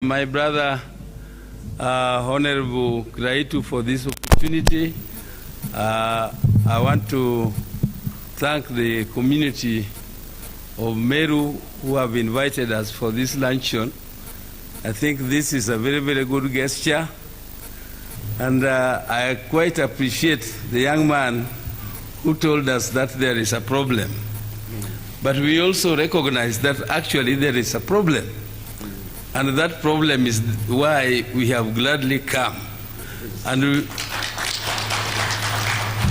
My brother, Honorable Kiraitu, for this opportunity. I want to thank the community of Meru who have invited us for this luncheon. I think this is a very, very good gesture. And I quite appreciate the young man who told us that there is a problem. But we also recognize that actually there is a problem. And that problem is why we have gladly come. And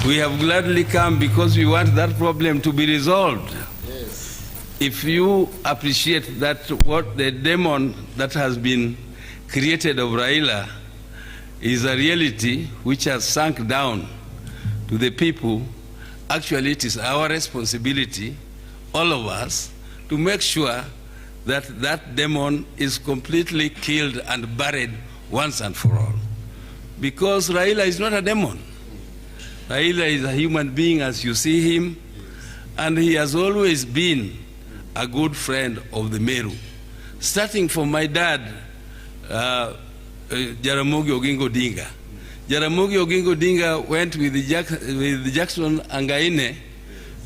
we have gladly come because we want that problem to be resolved. Yes. If you appreciate that what the demon that has been created of Raila is a reality which has sunk down to the people, actually it is our responsibility, all of us, to make sure that that demon is completely killed and buried once and for all. Because Raila is not a demon. Raila is a human being as you see him, and he has always been a good friend of the Meru. Starting from my dad, Jaramogi Odinga. Jaramogi Odinga went with Jackson Angaine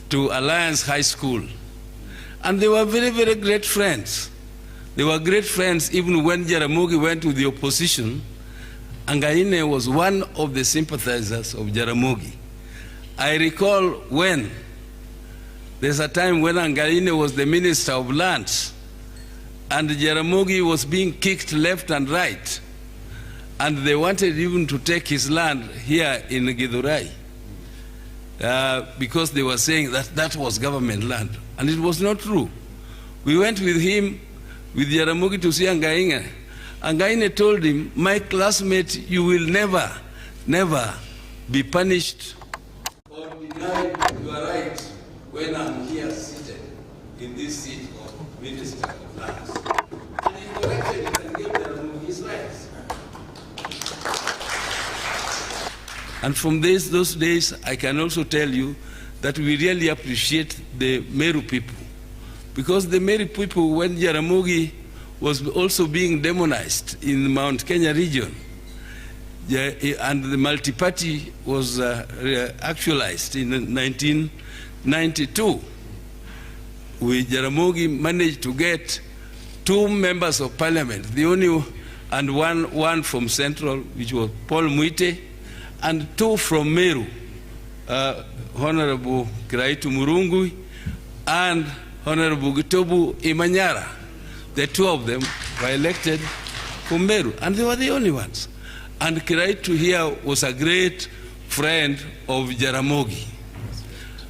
to Alliance High School. And they were very, very great friends. They were great friends even when Jaramogi went to the opposition. Angaine was one of the sympathizers of Jaramogi. I recall when there's a time when Angaine was the Minister of Lands and Jaramogi was being kicked left and right. And they wanted even to take his land here in Githurai because they were saying that that was government land. And it was not true. We went with him, with Jaramogi, to see Angaine. Angaine told him, my classmate, you will never, never be punished or denied your right when I'm here seated in this seat of Minister of Lands. And he corrected it and gave Jaramogi his rights. And from those days, I can also tell you that we really appreciate the Meru people. Because the Meru people, when Jaramogi was also being demonized in the Mount Kenya region, and the multi-party was actualized in 1992, Jaramogi managed to get 2 members of parliament, the only, and one from Central, which was Paul Muite, and 2 from Meru, Honorable Kiraitu Murungui and Honorable Gitobu Imanyara. The 2 of them were elected from Meru, and they were the only ones. And Kiraitu here was a great friend of Jaramogi.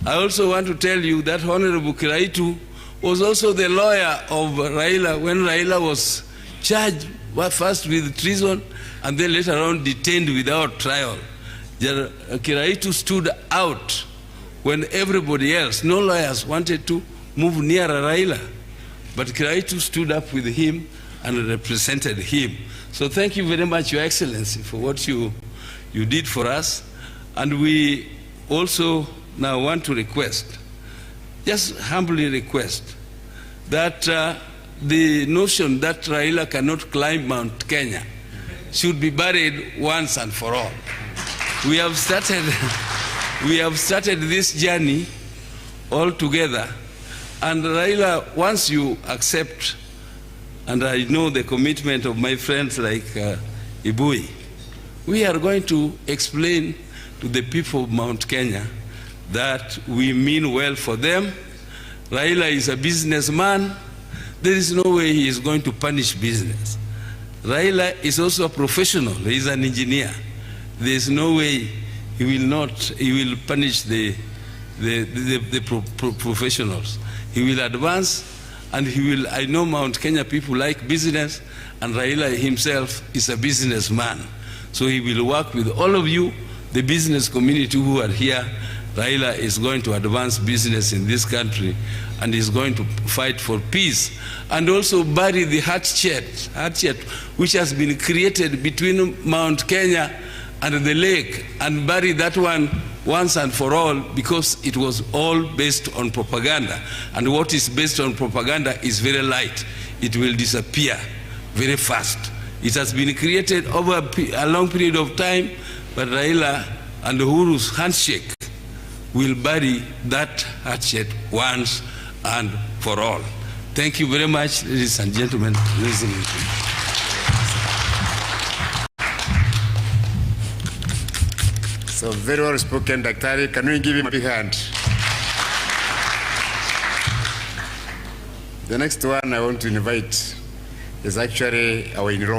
I also want to tell you that Honorable Kiraitu was also the lawyer of Raila when Raila was charged first with treason and then later on detained without trial. Kiraitu stood out when everybody else, no lawyers, wanted to move near Raila. But Kiraitu stood up with him and represented him. So thank you very much, Your Excellency, for what you did for us. And we also now want to request, just humbly request, that the notion that Raila cannot climb Mount Kenya should be buried once and for all. We have started this journey all together, and Raila, once you accept, and I know the commitment of my friends like Ibui, we are going to explain to the people of Mount Kenya that we mean well for them. Raila is a businessman. There is no way he is going to punish business. Raila is also a professional. He is an engineer. There is no way he will punish the professionals. He will advance, and I know Mount Kenya people like business, and Raila himself is a businessman. So he will work with all of you, the business community who are here. Raila is going to advance business in this country, and is going to fight for peace, and also bury the hatchet which has been created between Mount Kenya and the lake, and bury that one once and for all, because it was all based on propaganda. And what is based on propaganda is very light. It will disappear very fast. It has been created over a long period of time, but Raila and Uhuru's handshake will bury that handshake once and for all. Thank you very much, ladies and gentlemen, listening to me. So very well spoken, Daktari. Can we give him a big hand? The next one I want to invite is actually our enrolled.